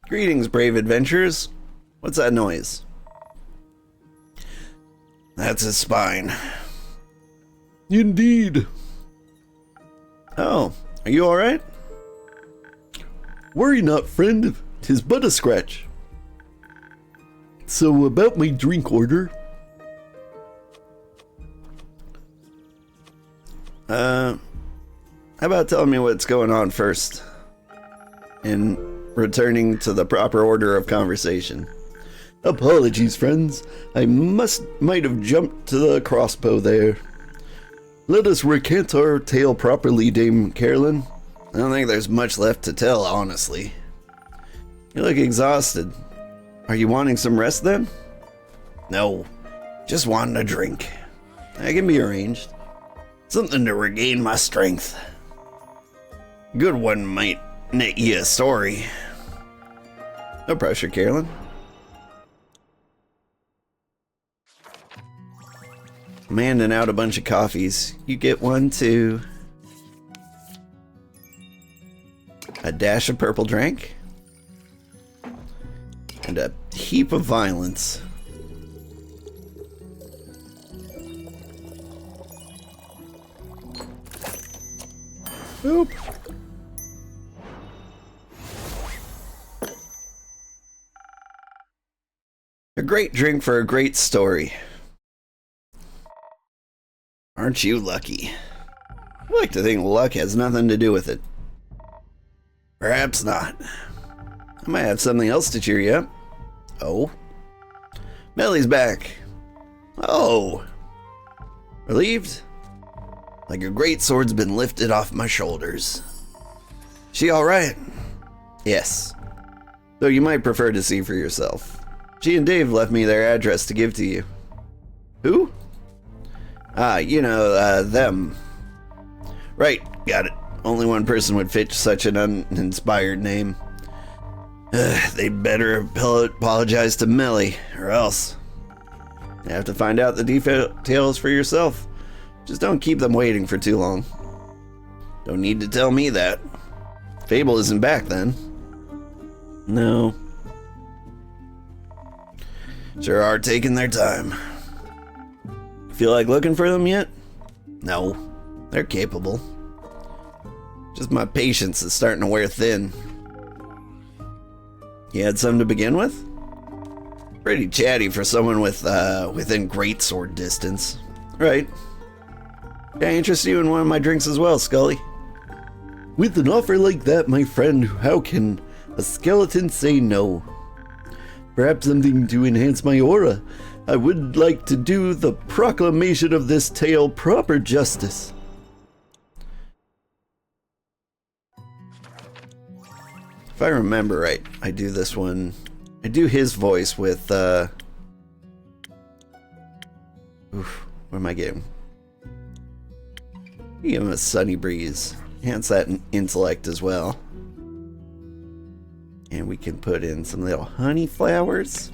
Greetings, brave adventurers. What's that noise? That's his spine. Indeed. Oh, are you alright? Worry not, friend. 'Tis but a scratch. So, about my drink order. How about telling me what's going on first? And returning to the proper order of conversation. Apologies, friends. I might have jumped to the crossbow there. Let us recant our tale properly, Dame Carolyn. I don't think there's much left to tell, honestly. You look exhausted. Are you wanting some rest then? No, just wanting a drink. That can be arranged. Something to regain my strength. Good one might knit you a story. No pressure, Carolyn. I'm handing out a bunch of coffees. You get one too. A dash of purple drink. And a heap of violence. Oop. A great drink for a great story. Aren't you lucky? I like to think luck has nothing to do with it. Perhaps not. I might have something else to cheer you up. Oh? Melly's back. Oh. Relieved? Like a great sword's been lifted off my shoulders. She alright? Yes. Though you might prefer to see for yourself. She and Dave left me their address to give to you. Who? You know, them. Right, got it. Only one person would fit such an uninspired name. They'd better apologize to Melly, or else. You have to find out the details for yourself. Just don't keep them waiting for too long. Don't need to tell me that. Fable isn't back then. No. Sure are taking their time. Feel like looking for them yet? No. They're capable. Just my patience is starting to wear thin. You had some to begin with? Pretty chatty for someone within greatsword distance. Right. Can I interest you in one of my drinks as well, Scully? With an offer like that, my friend, how can a skeleton say no? Perhaps something to enhance my aura. I would like to do the proclamation of this tale proper justice. If I remember right, I do this one. I do his voice with, what am I getting? You give him a sunny breeze. Enhance that intellect as well. And we can put in some little honey flowers.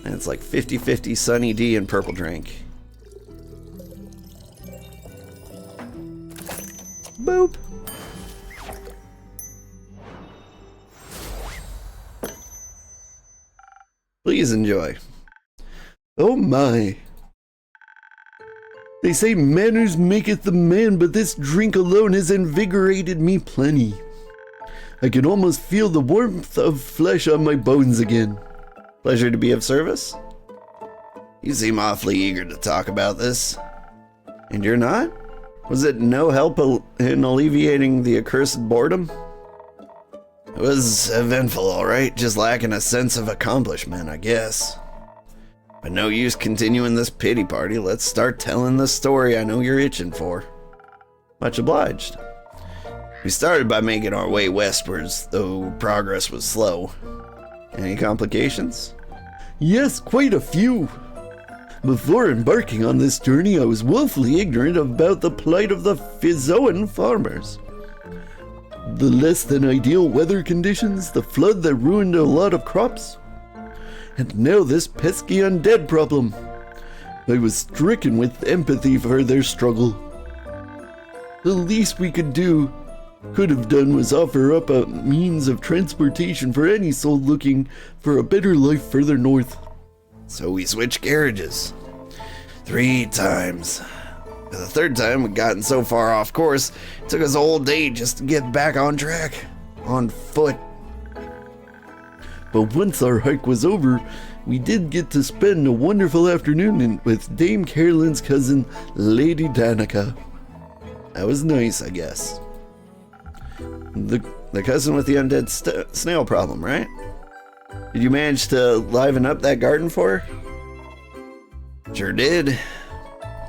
And it's like 50-50 Sunny D and purple drink. Boop. Please enjoy. Oh my. They say manners maketh the man, but this drink alone has invigorated me plenty. I can almost feel the warmth of flesh on my bones again. Pleasure to be of service. You seem awfully eager to talk about this. And you're not? Was it no help in alleviating the accursed boredom? It was eventful, alright, just lacking a sense of accomplishment, I guess. But no use continuing this pity party. Let's start telling the story I know you're itching for. Much obliged. We started by making our way westwards, though progress was slow. Any complications? Yes, quite a few. Before embarking on this journey, I was woefully ignorant about the plight of the Fizoan farmers. The less than ideal weather conditions, the flood that ruined a lot of crops, and now this pesky undead problem. I was stricken with empathy for their struggle. The least we could do could have done was offer up a means of transportation for any soul looking for a better life further north. So we switched carriages 3 times. The 3rd time we'd gotten so far off course, it took us a whole day just to get back on track, on foot. But once our hike was over, we did get to spend a wonderful afternoon with Dame Carolyn's cousin, Lady Danica. That was nice, I guess. The cousin with the undead snail problem, right? Did you manage to liven up that garden for her? Sure did.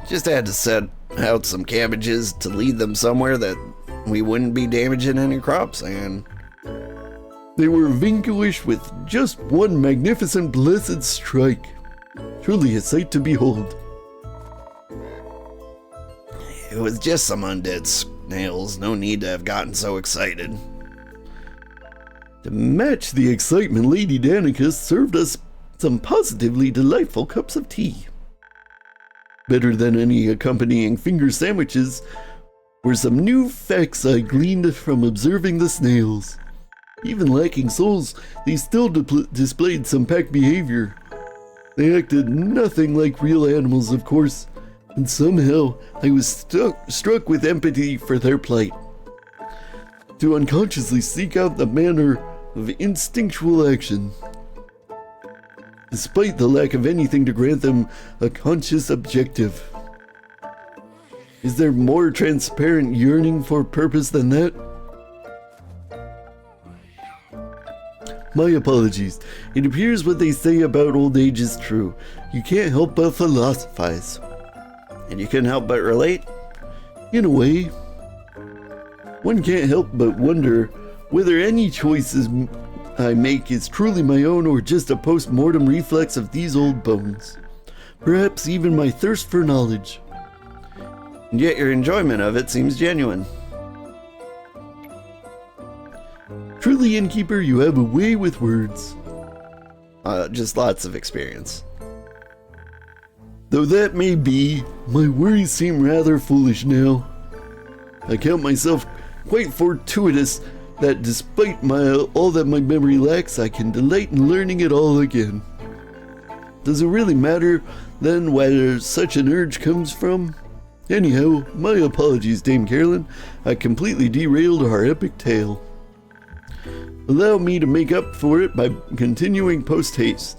Just had to set out some cabbages to lead them somewhere that we wouldn't be damaging any crops, and they were vanquished with just one magnificent blessed strike. Truly a sight to behold. It was just some undead snails, no need to have gotten so excited. To match the excitement, Lady Danica served us some positively delightful cups of tea. Better than any accompanying finger sandwiches were some new facts I gleaned from observing the snails. Even lacking souls, they still displayed some pack behavior. They acted nothing like real animals, of course, and somehow I was struck with empathy for their plight. To unconsciously seek out the manner of instinctual action, despite the lack of anything to grant them a conscious objective. Is there more transparent yearning for purpose than that? My apologies. It appears what they say about old age is true. You can't help but philosophize. And you couldn't help but relate? In a way. One can't help but wonder whether any choices I make is truly my own or just a post-mortem reflex of these old bones. Perhaps even my thirst for knowledge. And yet your enjoyment of it seems genuine. Truly, innkeeper, you have a way with words. Just lots of experience. Though that may be, my worries seem rather foolish now. I count myself quite fortuitous that despite all that my memory lacks, I can delight in learning it all again. Does it really matter, then, where such an urge comes from? Anyhow, my apologies, Dame Carolyn. I completely derailed our epic tale. Allow me to make up for it by continuing post-haste.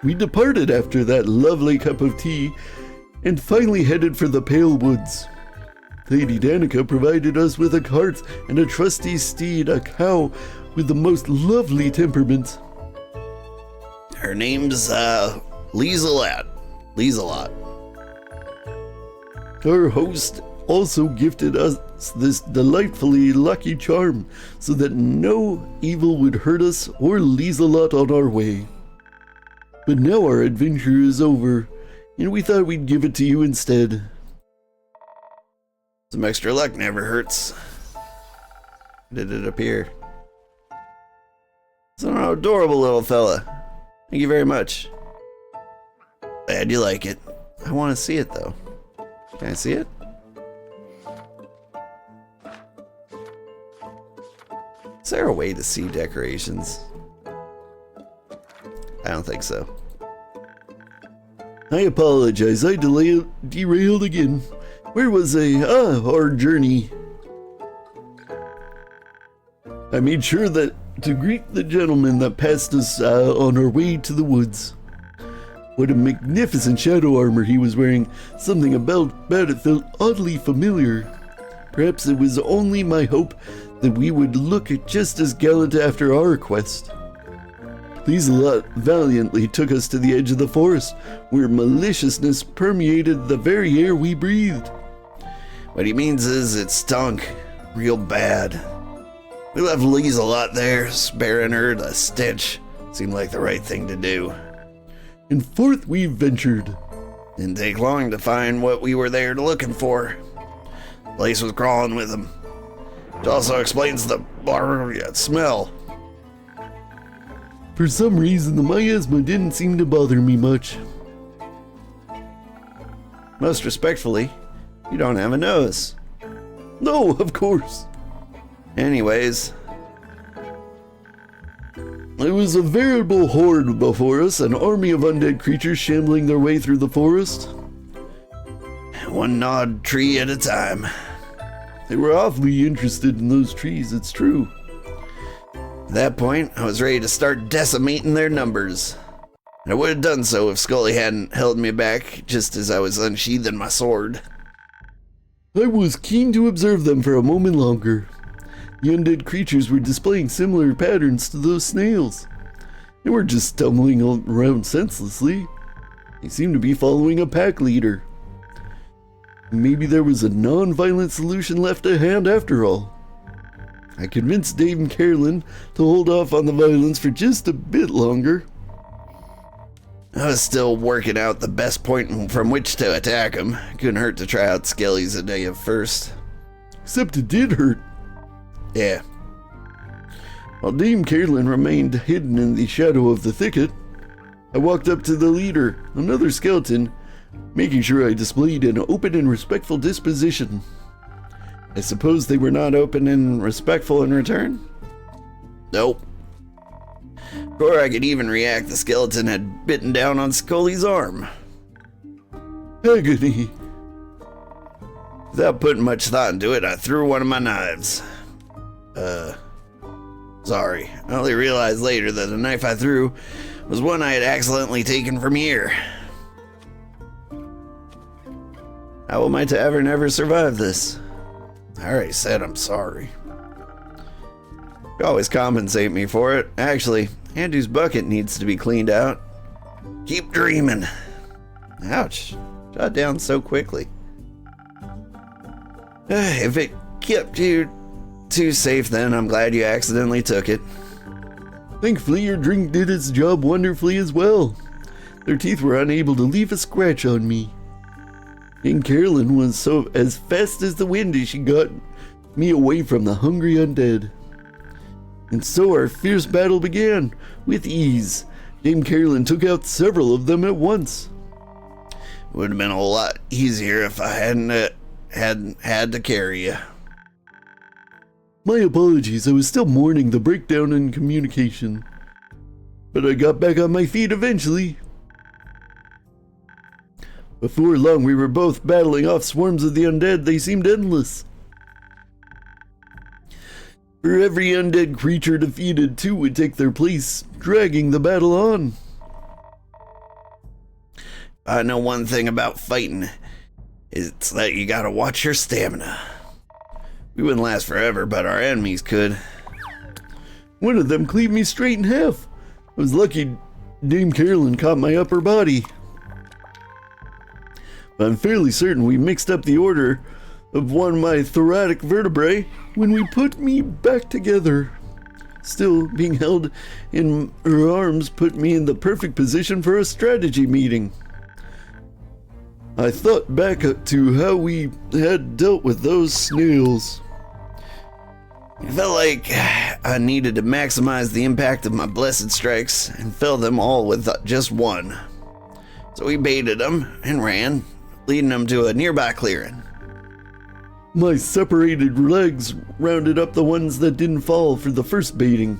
We departed after that lovely cup of tea and finally headed for the Pale Woods. Lady Danica provided us with a cart and a trusty steed, a cow with the most lovely temperament. Her name's, Lieselot. Our host also gifted us this delightfully lucky charm so that no evil would hurt us or Lieselot on our way. But now our adventure is over, and we thought we'd give it to you instead. Some extra luck never hurts. Did it appear? It's an adorable little fella. Thank you very much. Glad you like it. I want to see it though. Can I see it? Is there a way to see decorations? I don't think so. I apologize, I derailed again. Where was our journey? I made sure that to greet the gentleman that passed us on our way to the woods. What a magnificent shadow armor he was wearing. Something about it felt oddly familiar. Perhaps it was only my hope that we would look just as gallant after our quest. Lieselot valiantly took us to the edge of the forest, where maliciousness permeated the very air we breathed. What he means is it stunk real bad. We left Lieselot there, sparing her the stench. Seemed like the right thing to do. And forth we ventured. Didn't take long to find what we were there looking for. The place was crawling with them. Which also explains the smell. For some reason, the miasma didn't seem to bother me much. Most respectfully, you don't have a nose. No, of course. Anyways, There was a veritable horde before us, an army of undead creatures shambling their way through the forest. one gnawed tree at a time. They were awfully interested in those trees, it's true. At that point, I was ready to start decimating their numbers. And I would have done so if Scully hadn't held me back just as I was unsheathing my sword. I was keen to observe them for a moment longer. The undead creatures were displaying similar patterns to those snails. They weren't just stumbling around senselessly. They seemed to be following a pack leader. Maybe there was a non-violent solution left at hand after all. I convinced Dave and Carolyn to hold off on the violence for just a bit longer. I was still working out the best point from which to attack him. Couldn't hurt to try out Skelly's a day of first. Except it did hurt. Yeah. While Dame Carolyn remained hidden in the shadow of the thicket, I walked up to the leader, another skeleton, making sure I displayed an open and respectful disposition. I suppose they were not open and respectful in return? Nope. Before I could even react, the skeleton had bitten down on Scully's arm. Agony. Without putting much thought into it, I threw one of my knives. Sorry. I only realized later that the knife I threw was one I had accidentally taken from here. How will my tavern ever survive this? I already said I'm sorry. You always compensate me for it. Actually, Andrew's bucket needs to be cleaned out. Keep dreaming. Ouch. Shot down so quickly. If it kept you too safe, then I'm glad you accidentally took it. Thankfully, your drink did its job wonderfully as well. Their teeth were unable to leave a scratch on me. Dame Carolyn was so as fast as the wind as she got me away from the hungry undead. And so our fierce battle began, with ease. Dame Carolyn took out several of them at once. Would have been a lot easier if I hadn't had to carry you. My apologies, I was still mourning the breakdown in communication. But I got back on my feet eventually. Before long, we were both battling off swarms of the undead. They seemed endless. For every undead creature defeated, two would take their place, dragging the battle on. I know one thing about fighting. It's that you gotta watch your stamina. We wouldn't last forever, but our enemies could. One of them cleaved me straight in half. I was lucky Dame Carolyn caught my upper body. But I'm fairly certain we mixed up the order of one of my thoracic vertebrae when we put me back together. Still, being held in her arms put me in the perfect position for a strategy meeting. I thought back to how we had dealt with those snails. I felt like I needed to maximize the impact of my blessed strikes and fill them all with just one. So we baited them and ran, leading them to a nearby clearing. My separated legs rounded up the ones that didn't fall for the first baiting.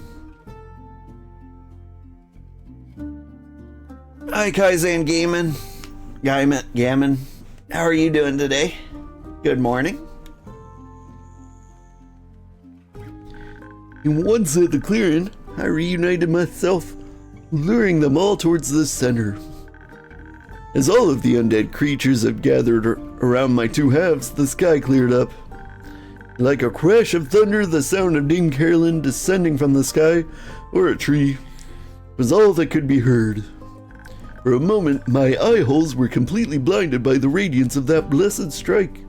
Hi, Kaizen Gammon. How are you doing today? Good morning. And once at the clearing, I reunited myself, luring them all towards the center. As all of the undead creatures had gathered around my two halves, the sky cleared up. Like a crash of thunder, the sound of Dame Carolyn descending from the sky or a tree was all that could be heard. For a moment, my eye holes were completely blinded by the radiance of that blessed strike.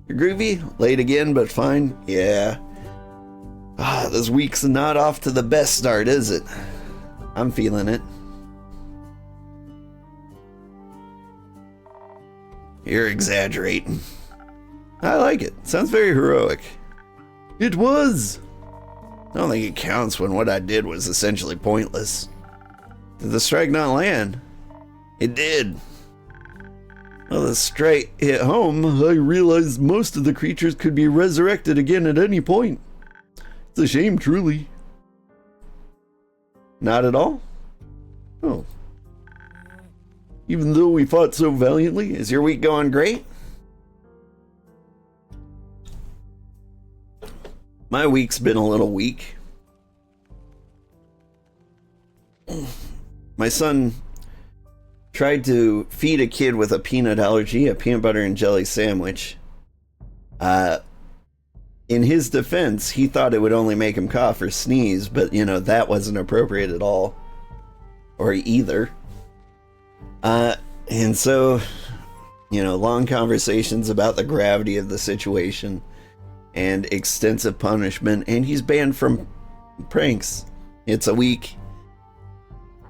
You're groovy? Late again, but fine? Yeah. This week's not off to the best start, is it? I'm feeling it. You're exaggerating. I like it. Sounds very heroic. It was! I don't think it counts when what I did was essentially pointless. Did the strike not land? It did. Well, the strike hit home. I realized most of the creatures could be resurrected again at any point. It's a shame, truly. Not at all? Oh. Even though we fought so valiantly, Is your week going great? My week's been a little weak. My son tried to feed a kid with a peanut allergy a peanut butter and jelly sandwich. In his defense, he thought it would only make him cough or sneeze, but that wasn't appropriate at all. Or either. And so, long conversations about the gravity of the situation and extensive punishment, and he's banned from pranks. It's a week.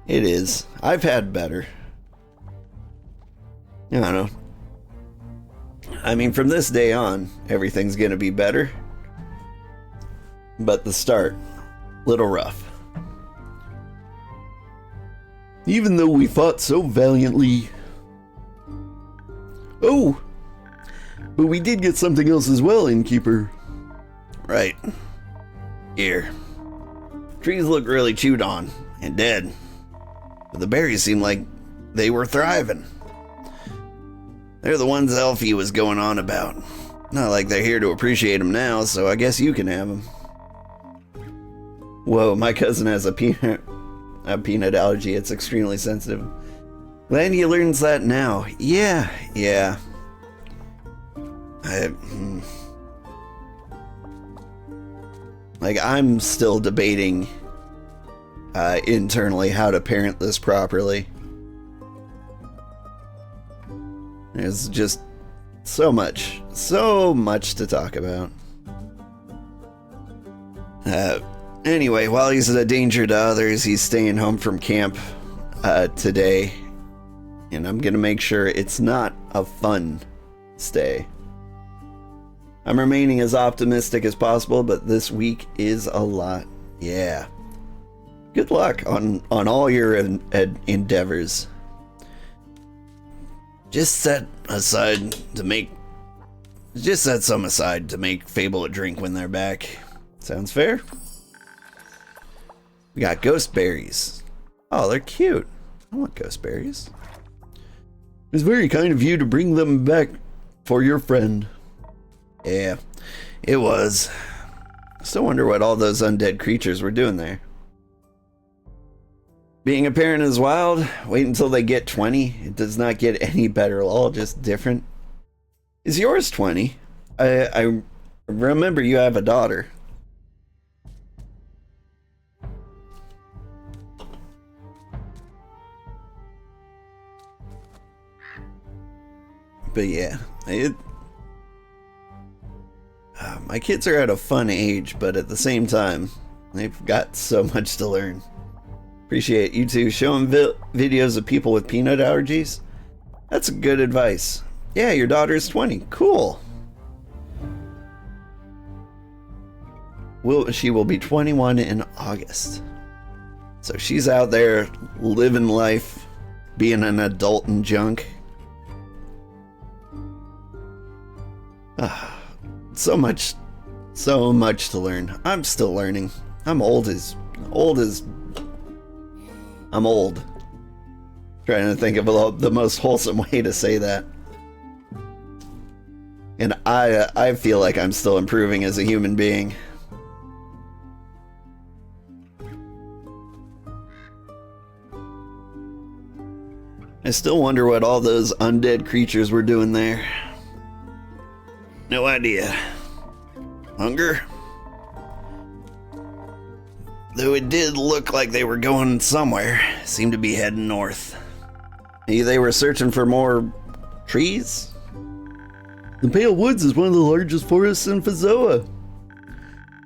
It is. I've had better. I don't know. I mean, from this day on, everything's gonna be better. But the start, little rough. even though we fought so valiantly. Oh, but we did get something else as well, innkeeper. Right. Here. Trees look really chewed on and dead, but the berries seem like they were thriving. They're the ones Elfie was going on about. Not like they're here to appreciate them now, so I guess you can have them. Whoa, my cousin has a peanut allergy. It's extremely sensitive. Glad he learns that now. Yeah. I'm still debating internally how to parent this properly. There's just so much to talk about. Anyway, while he's a danger to others, he's staying home from camp today. And I'm gonna make sure it's not a fun stay. I'm remaining as optimistic as possible, but this week is a lot. Yeah. Good luck on all your endeavors. Just set some aside to make Fable a drink when they're back. Sounds fair? We got ghost berries. Oh, they're cute. I want ghost berries. It's very kind of you to bring them back for your friend. Yeah, it was. Still wonder what all those undead creatures were doing there. Being a parent is wild. Wait until they get 20. It does not get any better, all just different. Is yours 20? I remember you have a daughter. But yeah, my kids are at a fun age, but at the same time, they've got so much to learn. Appreciate you two showing videos of people with peanut allergies. That's good advice. Yeah, your daughter's 20. Cool. She will be 21 in August. So she's out there living life, being an adult and junk. So much to learn. I'm still learning. I'm old. Trying to think of the most wholesome way to say that. And I feel like I'm still improving as a human being. I still wonder what all those undead creatures were doing there. No idea. Hunger? Though it did look like they were going somewhere. Seemed to be heading north. Maybe they were searching for more trees? The Pale Woods is one of the largest forests in Fizoa.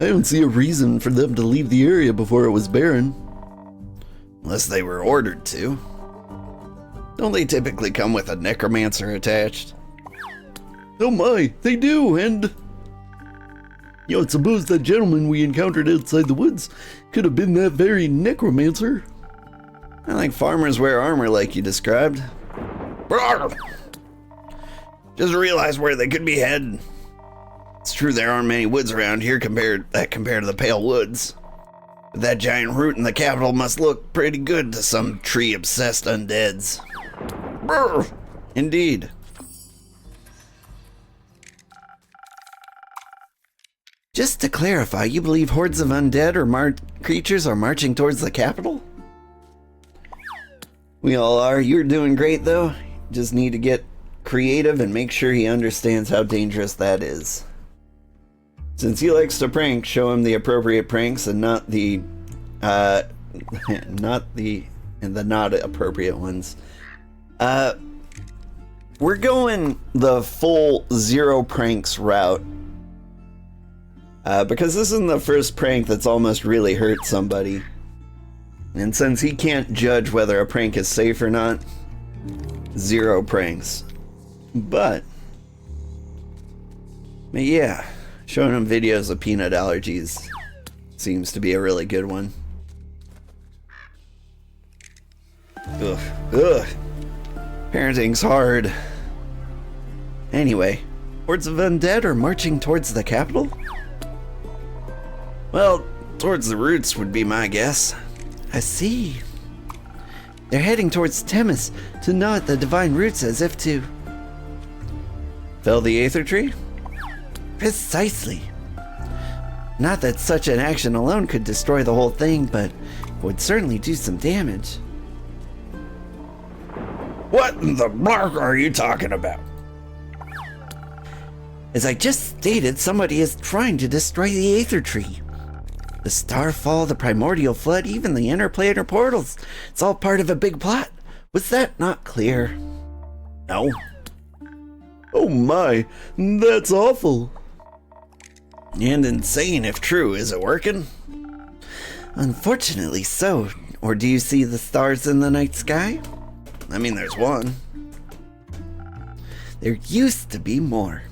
I don't see a reason for them to leave the area before it was barren. Unless they were ordered to. Don't they typically come with a necromancer attached? Oh my, they do, and... suppose that gentleman we encountered outside the woods could have been that very necromancer. I think farmers wear armor like you described. Just realized where they could be heading. It's true there aren't many woods around here compared to the Pale Woods. But that giant root in the capital must look pretty good to some tree-obsessed undeads. Brr, indeed. Just to clarify, you believe hordes of undead or creatures are marching towards the capital? We all are. You're doing great, though. Just need to get creative and make sure he understands how dangerous that is. Since he likes to prank, show him the appropriate pranks and not the not appropriate ones. We're going the full zero pranks route. Because this isn't the first prank that's almost really hurt somebody. And since he can't judge whether a prank is safe or not, zero pranks. But yeah, showing him videos of peanut allergies seems to be a really good one. Ugh. Parenting's hard. Anyway, hordes of undead are marching towards the capital? Well, towards the roots would be my guess. I see. They're heading towards Temis to gnaw at the divine roots as if to... fell the Aether Tree? Precisely. Not that such an action alone could destroy the whole thing, but it would certainly do some damage. What in the bark are you talking about? As I just stated, somebody is trying to destroy the Aether Tree. The Starfall, the Primordial Flood, even the interplanar portals. It's all part of a big plot. Was that not clear? No. Oh my, that's awful. And insane if true. Is it working? Unfortunately so. Or do you see the stars in the night sky? I mean, there's one. There used to be more.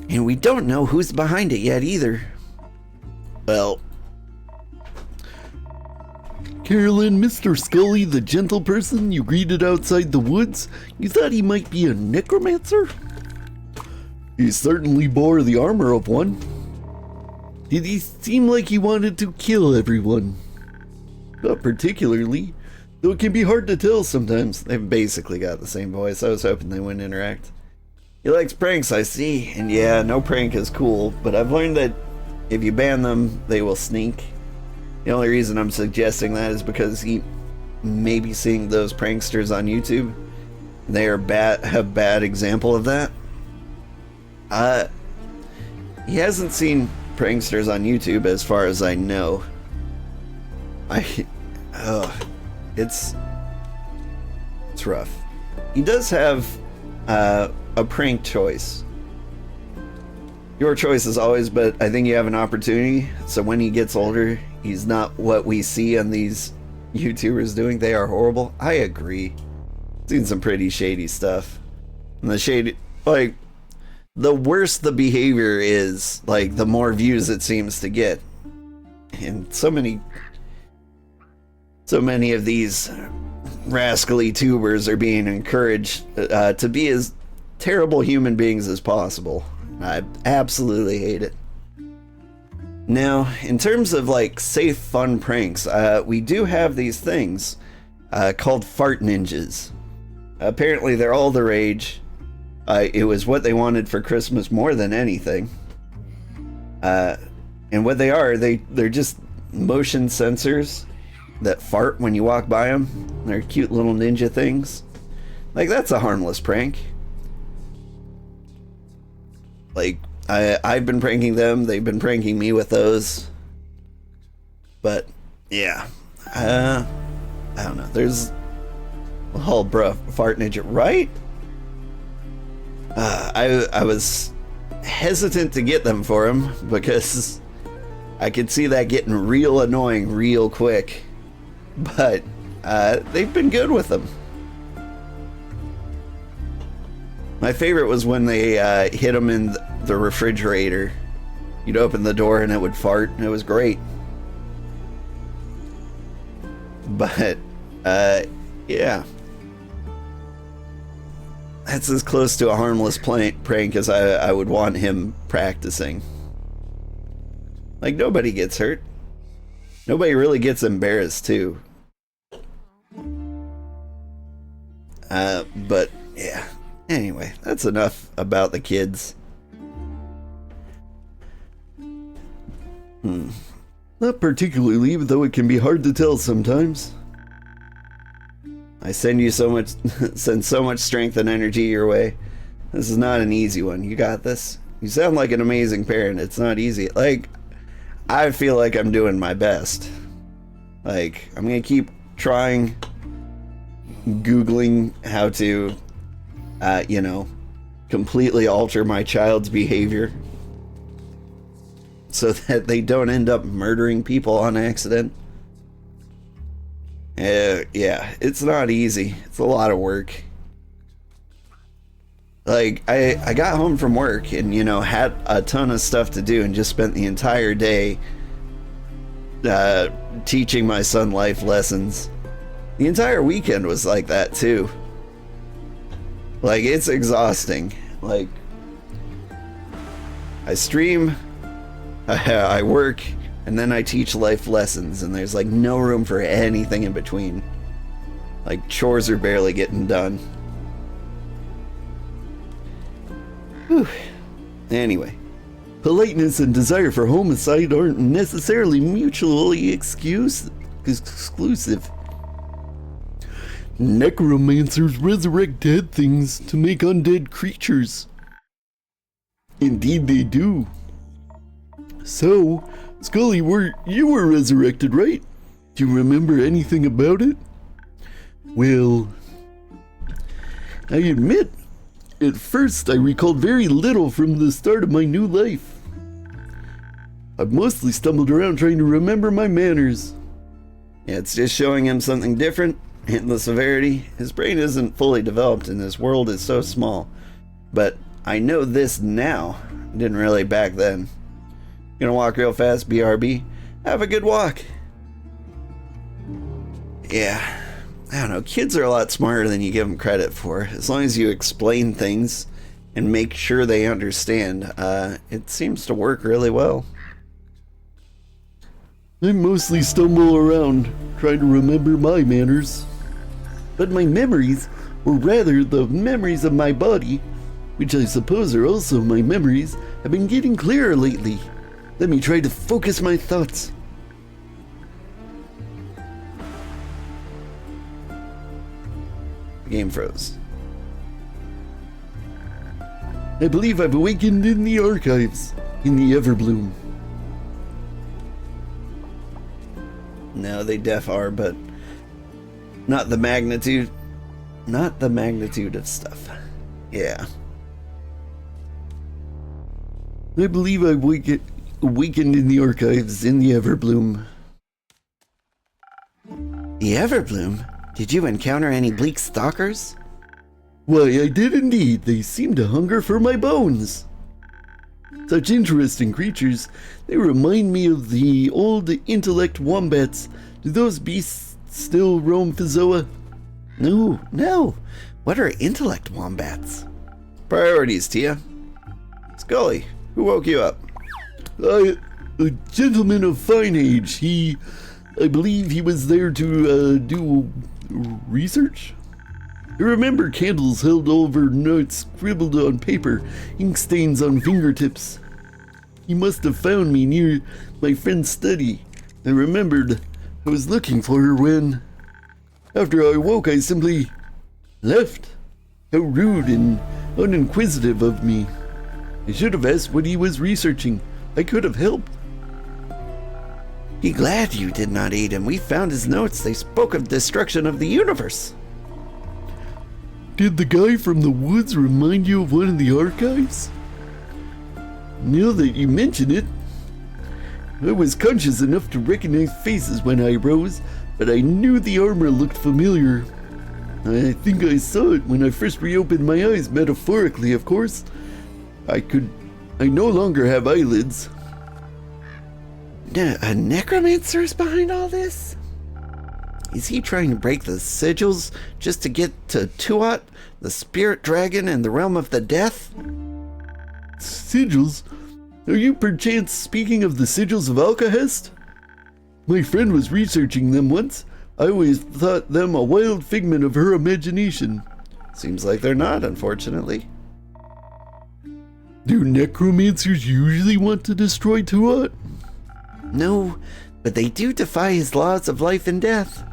And we don't know who's behind it yet either. Well, Carolyn, Mr. Scully, the gentle person you greeted outside the woods, you thought he might be a necromancer? He certainly bore the armor of one. Did he seem like he wanted to kill everyone? Not particularly, though it can be hard to tell sometimes. they've basically got the same voice. I was hoping they wouldn't interact. He likes pranks, I see. And yeah, no prank is cool, but I've learned that if you ban them, they will sneak. The only reason I'm suggesting that is because he may be seeing those pranksters on YouTube. They are a bad example of that. He hasn't seen pranksters on YouTube as far as I know. It's rough. He does have a prank choice. Your choice is always, but I think you have an opportunity. So when he gets older, he's not what we see on these YouTubers doing. They are horrible. I agree. Seen some pretty shady stuff. And the shady, like, the worse the behavior is, like, the more views it seems to get. And so many of these rascally tubers are being encouraged to be as terrible human beings as possible. I absolutely hate it. Now, in terms of like safe, fun pranks, we do have these things called fart ninjas. Apparently, they're all the rage. It was what they wanted for Christmas more than anything. And what they are, they're just motion sensors that fart when you walk by them. They're cute little ninja things. Like, that's a harmless prank. Like, I've been pranking them, they've been pranking me with those. But, yeah. I don't know. There's... Oh, bruh, fart ninja, right? I was hesitant to get them for him because I could see that getting real annoying real quick. But, they've been good with them. My favorite was when they hit them in the refrigerator. You'd open the door and it would fart, and it was great. But, yeah. That's as close to a harmless prank as I would want him practicing. Like, nobody gets hurt. Nobody really gets embarrassed, too. But, yeah. Anyway, that's enough about the kids. Not particularly, though it can be hard to tell sometimes. I send so much strength and energy your way. This is not an easy one. You got this. You sound like an amazing parent. It's not easy. Like, I feel like I'm doing my best. Like, I'm gonna keep trying, Googling how to, completely alter my child's behavior so that they don't end up murdering people on accident. Yeah, it's not easy. It's a lot of work. Like, I got home from work and, had a ton of stuff to do and just spent the entire day teaching my son life lessons. The entire weekend was like that, too. Like, it's exhausting. Like, I stream, I work, and then I teach life lessons, and there's like no room for anything in between. Like, chores are barely getting done. Whew. Anyway. Politeness and desire for homicide aren't necessarily mutually exclusive. Necromancers resurrect dead things to make undead creatures. Indeed they do. So, Scully, you were resurrected, right? Do you remember anything about it? Well, I admit, at first I recalled very little from the start of my new life. I've mostly stumbled around trying to remember my manners. Yeah, it's just showing him something different in the severity. His brain isn't fully developed and his world is so small. But I know this now. I didn't really back then. Gonna walk real fast, BRB. Have a good walk. Yeah, I don't know. Kids are a lot smarter than you give them credit for. As long as you explain things and make sure they understand, it seems to work really well. I mostly stumble around trying to remember my manners. But my memories, or rather the memories of my body, which I suppose are also my memories, have been getting clearer lately. Let me try to focus my thoughts. The game froze. I believe I've awakened in the archives, in the Everbloom. No, they def are, but not the magnitude. Not the magnitude of stuff. Yeah. I believe I've awakened in the archives, in the Everbloom. The Everbloom? Did you encounter any bleak stalkers? Why, I did indeed. They seemed to hunger for my bones. Such interesting creatures. They remind me of the old intellect wombats. Do those beasts still roam Fizoa? No. What are intellect wombats? Priorities, Tia. Scully, who woke you up? A gentleman of fine age. I believe he was there to do research. I remember candles held over notes scribbled on paper, ink stains on fingertips. He must have found me near my friend's study. I remembered I was looking for her when, after I woke, I simply left. How rude and uninquisitive of me. I should have asked what he was researching. I could have helped. Be glad you did not aid him. We found his notes. They spoke of destruction of the universe. Did the guy from the woods remind you of one of the archives? Now that you mention it, I was conscious enough to recognize faces when I rose, but I knew the armor looked familiar. I think I saw it when I first reopened my eyes, metaphorically, of course. I no longer have eyelids. A necromancer is behind all this? Is he trying to break the sigils just to get to Tuat, the spirit dragon in the realm of the death? Sigils? Are you perchance speaking of the sigils of Alcahest? My friend was researching them once. I always thought them a wild figment of her imagination. Seems like they're not, unfortunately. Do necromancers usually want to destroy Tuat? No, but they do defy his laws of life and death.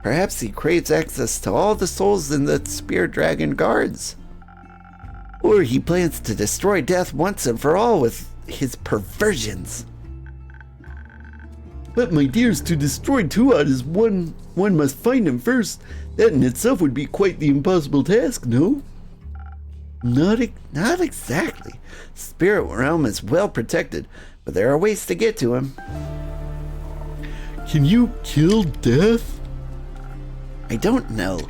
Perhaps he craves access to all the souls in the spirit dragon guards. Or he plans to destroy death once and for all with his perversions. But my dears, to destroy Tuat is one must find him first. That in itself would be quite the impossible task, no? Not exactly. Spirit realm is well protected, but there are ways to get to him. Can you kill death? I don't know,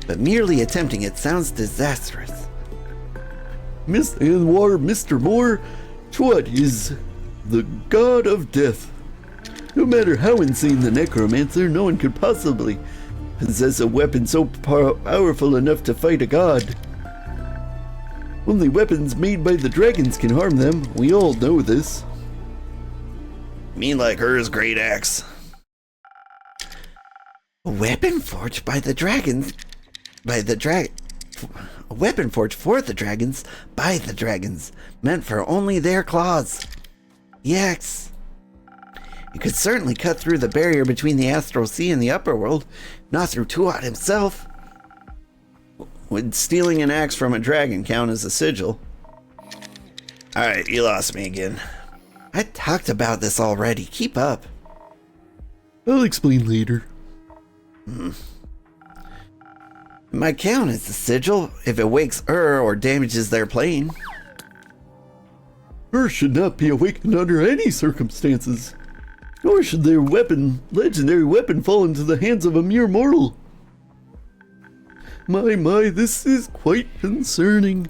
but merely attempting it sounds disastrous. Miss Anwar, Mr. Moore, Tuat is the god of death. No matter how insane the necromancer, no one could possibly possess a weapon so powerful enough to fight a god. Only weapons made by the dragons can harm them. We all know this. Mean like hers great axe. A weapon forged by the dragons. A weapon forged for the dragons by the dragons, meant for only their claws. The axe. It could certainly cut through the barrier between the astral sea and the upper world, not through Tuat himself. Would stealing an axe from a dragon count as a sigil? Alright, you lost me again. I talked about this already. Keep up. I'll explain later. It might count as a sigil if it wakes or damages their plane. Should not be awakened under any circumstances. Nor should their legendary weapon, fall into the hands of a mere mortal. My, this is quite concerning.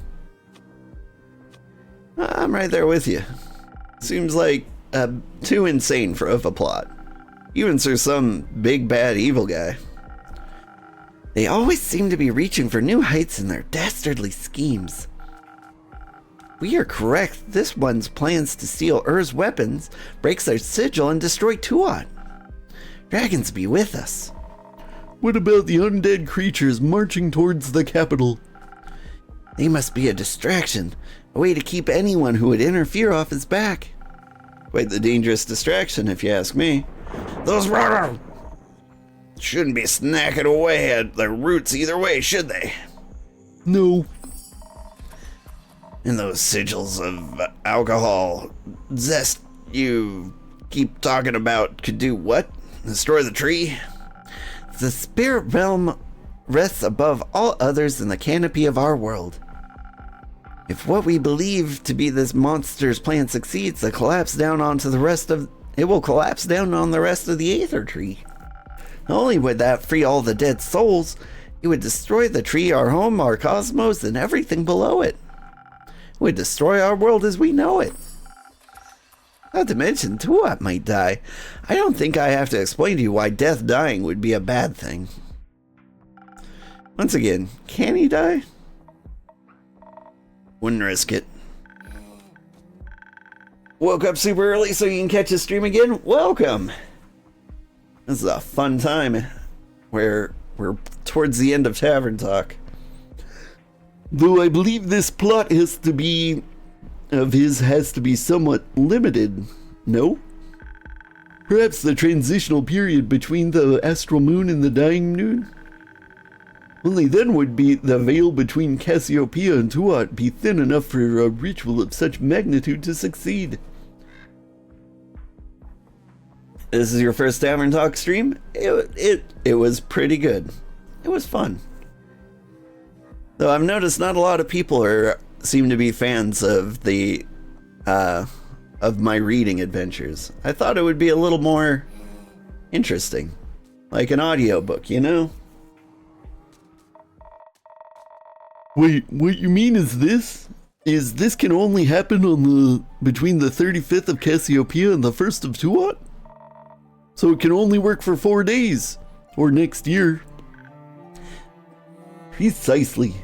I'm right there with you. Seems like too insane of a plot. Even for some big bad evil guy. They always seem to be reaching for new heights in their dastardly schemes. We are correct. This one's plans to steal Ur's weapons, breaks their sigil, and destroy Tuat. Dragons be with us. What about the undead creatures marching towards the capital? They must be a distraction, a way to keep anyone who would interfere off his back. Quite the dangerous distraction, if you ask me. Those shouldn't be snacking away at their roots either way, should they? No. And those sigils of alcohol zest you keep talking about could do what? Destroy the tree? The spirit realm rests above all others in the canopy of our world. If what we believe to be this monster's plan succeeds, it will collapse down on the rest of the Aether Tree. Not only would that free all the dead souls, it would destroy the tree, our home, our cosmos, and everything below it. It would destroy our world as we know it. Not to mention, Tuat might die. I don't think I have to explain to you why death dying would be a bad thing. Once again, can he die? Wouldn't risk it. Woke up super early so you can catch a stream again? Welcome! This is a fun time where we're towards the end of Tavern Talk. Though I believe this plot has to be somewhat limited, no? Perhaps the transitional period between the astral moon and the dying moon? Only then would be the veil between Cassiopeia and Tuat be thin enough for a ritual of such magnitude to succeed. This is your first Tavern Talk stream? It was pretty good. It was fun. Though I've noticed not a lot of people seem to be fans of the of my reading adventures. I thought it would be a little more interesting. Like an audiobook, you know? Wait, what you mean is this? Is this can only happen between the 35th of Cassiopeia and the 1st of Tuat? So it can only work for 4 days. Or next year. Precisely.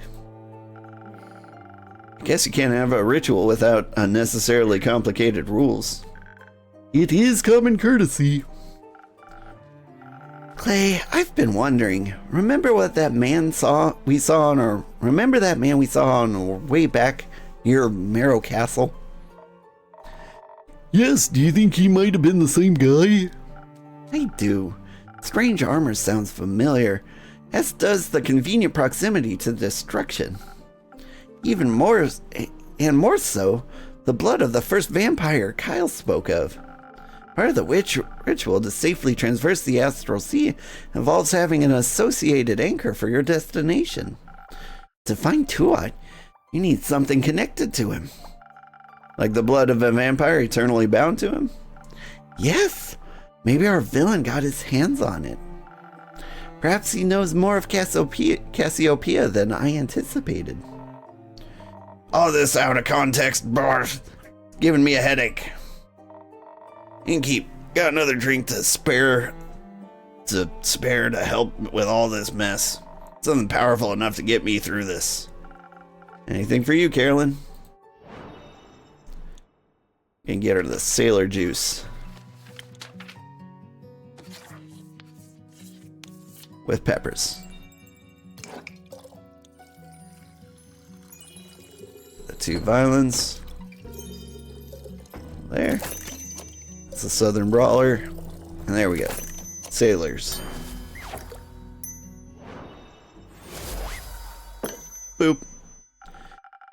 I guess you can't have a ritual without unnecessarily complicated rules. It is common courtesy. Clay, I've been wondering. Remember that man we saw on our way back near Marrow Castle? Yes, do you think he might have been the same guy? I do. Strange armor sounds familiar, as does the convenient proximity to destruction. Even more, and more so, the blood of the first vampire Kyle spoke of. Part of the ritual to safely traverse the Astral Sea involves having an associated anchor for your destination. To find Tuat, you need something connected to him. Like the blood of a vampire eternally bound to him? Yes! Maybe our villain got his hands on it. Perhaps he knows more of Cassiopeia than I anticipated. All this out of context, barf. Giving me a headache. Innkeep, got another drink to spare to help with all this mess. Something powerful enough to get me through this. Anything for you, Carolyn? And get her the sailor juice. With peppers. The 2 violins. There. It's a Southern Brawler. And there we go. Sailors. Boop.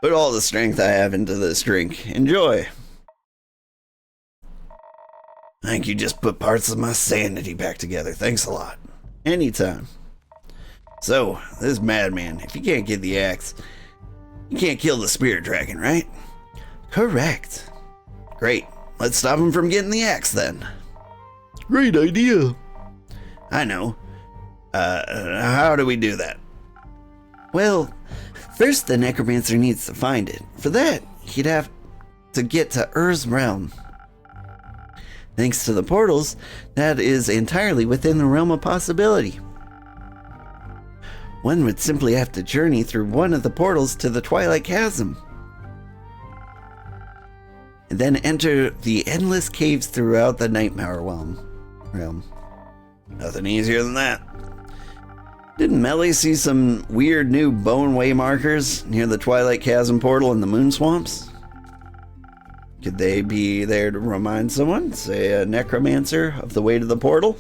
Put all the strength I have into this drink. Enjoy. I think you just put parts of my sanity back together. Thanks a lot. Anytime. So, this madman, if you can't get the axe, you can't kill the spirit dragon, right? Correct. Great. Let's stop him from getting the axe then. Great idea. I know. How do we do that? Well, first the necromancer needs to find it. For that, he'd have to get to Ur's realm. Thanks to the portals, that is entirely within the realm of possibility. One would simply have to journey through one of the portals to the Twilight Chasm, and then enter the endless caves throughout the Nightmare realm. Nothing easier than that. Didn't Melly see some weird new bone way markers near the Twilight Chasm portal in the Moon Swamps? Could they be there to remind someone, say a necromancer, of the way to the portal?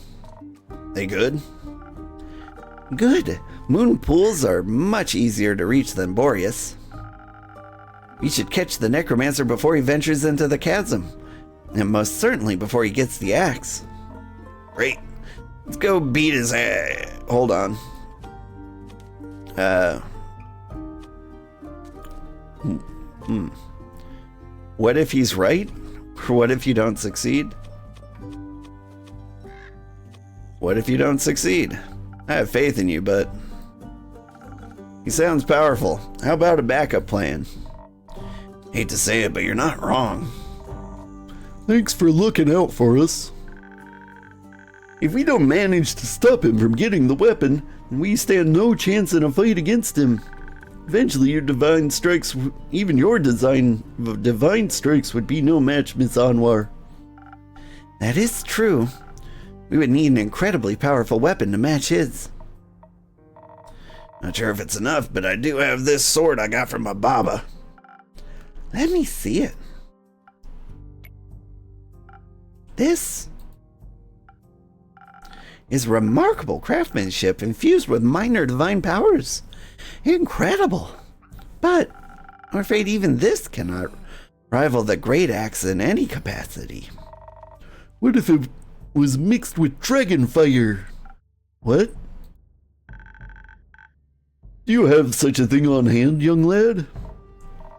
They good? Good. Moon pools are much easier to reach than Boreas. We should catch the necromancer before he ventures into the chasm, and most certainly before he gets the axe. Great. Let's go beat his ass. Hold on. What if he's right? Or what if you don't succeed? What if you don't succeed? I have faith in you, but he sounds powerful. How about a backup plan? Hate to say it, but you're not wrong. Thanks for looking out for us. If we don't manage to stop him from getting the weapon, then we stand no chance in a fight against him. Eventually your divine strikes, even your divine strikes would be no match, Miss Anwar. That is true. We would need an incredibly powerful weapon to match his. Not sure if it's enough, but I do have this sword I got from my baba. Let me see it. This is remarkable craftsmanship infused with minor divine powers. Incredible. But I'm afraid even this cannot rival the great axe in any capacity. What if it was mixed with dragon fire? What? Do you have such a thing on hand, young lad?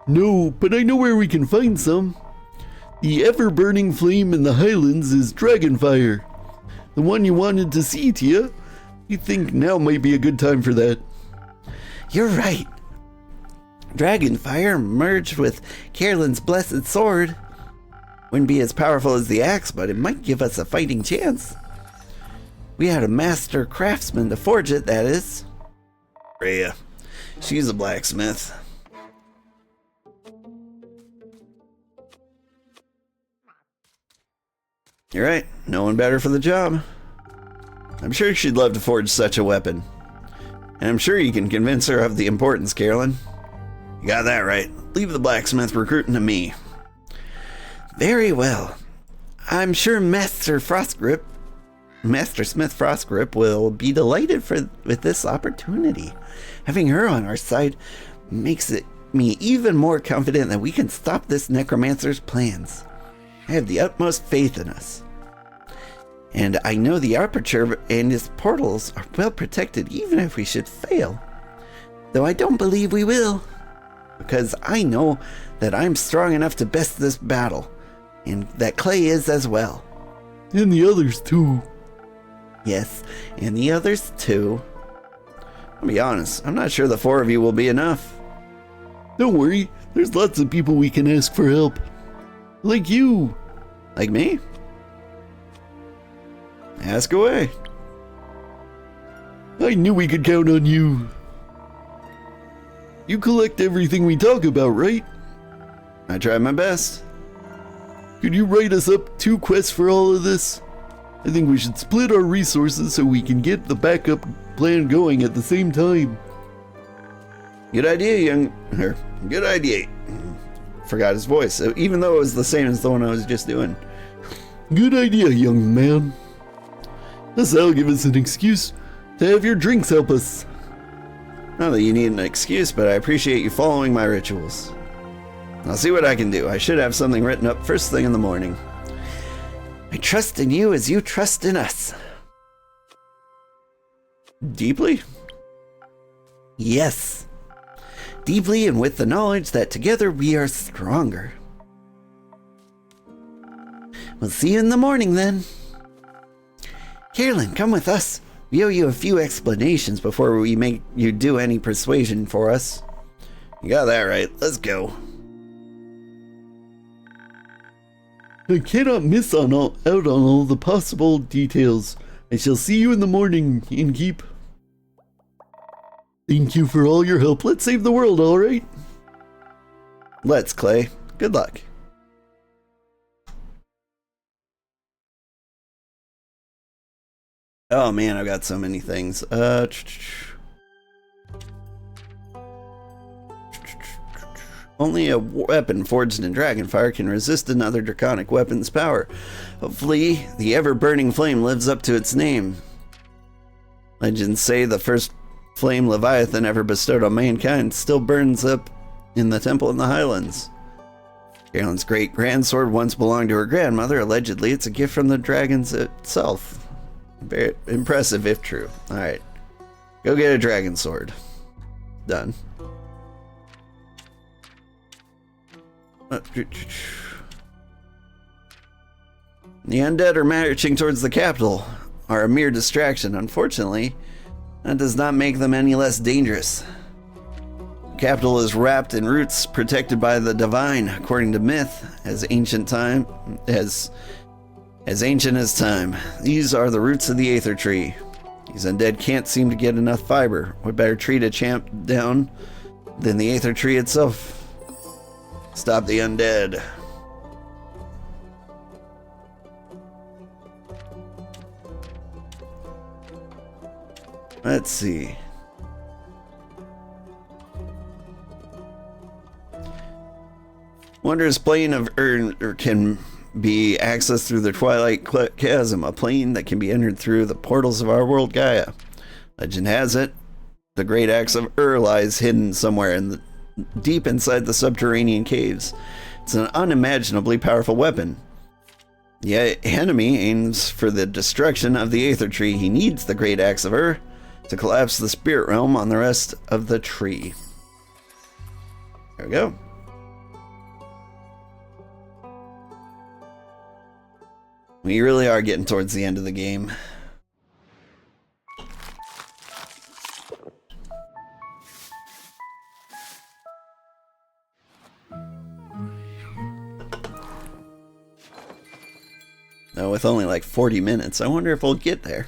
No, but I know where we can find some. The ever-burning flame in the Highlands is dragon fire. The one you wanted to see, Tia. You think now might be a good time for that. You're right. Dragonfire merged with Carolyn's blessed sword. Wouldn't be as powerful as the axe, but it might give us a fighting chance. We had a master craftsman to forge it, that is. Rhea. She's a blacksmith. You're right. No one better for the job. I'm sure she'd love to forge such a weapon. And I'm sure you can convince her of the importance, Carolyn. You got that right. Leave the blacksmith recruiting to me. Very well. I'm sure Master Smith Frostgrip will be delighted with this opportunity. Having her on our side makes me even more confident that we can stop this necromancer's plans. I have the utmost faith in us. And I know the aperture and its portals are well protected even if we should fail. Though I don't believe we will. Because I know that I'm strong enough to best this battle. And that Clay is as well. And the others too. Yes, and the others too. I'll be honest, I'm not sure the 4 of you will be enough. Don't worry, there's lots of people we can ask for help. Like you. Like me? Ask away. I knew we could count on you. You collect everything we talk about, right? I try my best. Could you write us up 2 quests for all of this? I think we should split our resources so we can get the backup plan going at the same time. Good idea, good idea. Forgot his voice, even though it was the same as the one I was just doing. Good idea, young man. That'll give us an excuse to have your drinks help us. Not that you need an excuse, but I appreciate you following my rituals. I'll see what I can do. I should have something written up first thing in the morning. I trust in you as you trust in us. Deeply? Yes. Deeply, and with the knowledge that together we are stronger. We'll see you in the morning then. Carolyn, come with us. We owe you a few explanations before we make you do any persuasion for us. You got that right. Let's go. I cannot miss out on all the possible details. I shall see you in the morning, Innkeep. Thank you for all your help. Let's save the world, alright? Let's, Clay. Good luck. Oh man, I've got so many things. Only a weapon forged in dragonfire can resist another draconic weapon's power. Hopefully, the ever-burning flame lives up to its name. Legends say the first flame Leviathan ever bestowed on mankind still burns up in the temple in the Highlands. Carolyn's great grandsword once belonged to her grandmother. Allegedly, it's a gift from the dragons itself. Very impressive if true. Alright. Go get a dragon sword. Done. The undead are marching towards the capital, are a mere distraction. Unfortunately, that does not make them any less dangerous. The capital is wrapped in roots protected by the divine, according to myth, as ancient as time. These are the roots of the Aether Tree. These undead can't seem to get enough fiber. What better tree to champ down than the Aether Tree itself? Stop the undead. Let's see. Wondrous plane of can be accessed through the Twilight Chasm, a plane that can be entered through the portals of our world Gaia. Legend has it, the great axe of lies hidden somewhere deep inside the subterranean caves. It's an unimaginably powerful weapon. The enemy aims for the destruction of the Aether Tree. He needs the great axe of to collapse the spirit realm on the rest of the tree. There we go. We really are getting towards the end of the game. Now, with only like 40 minutes, I wonder if we'll get there.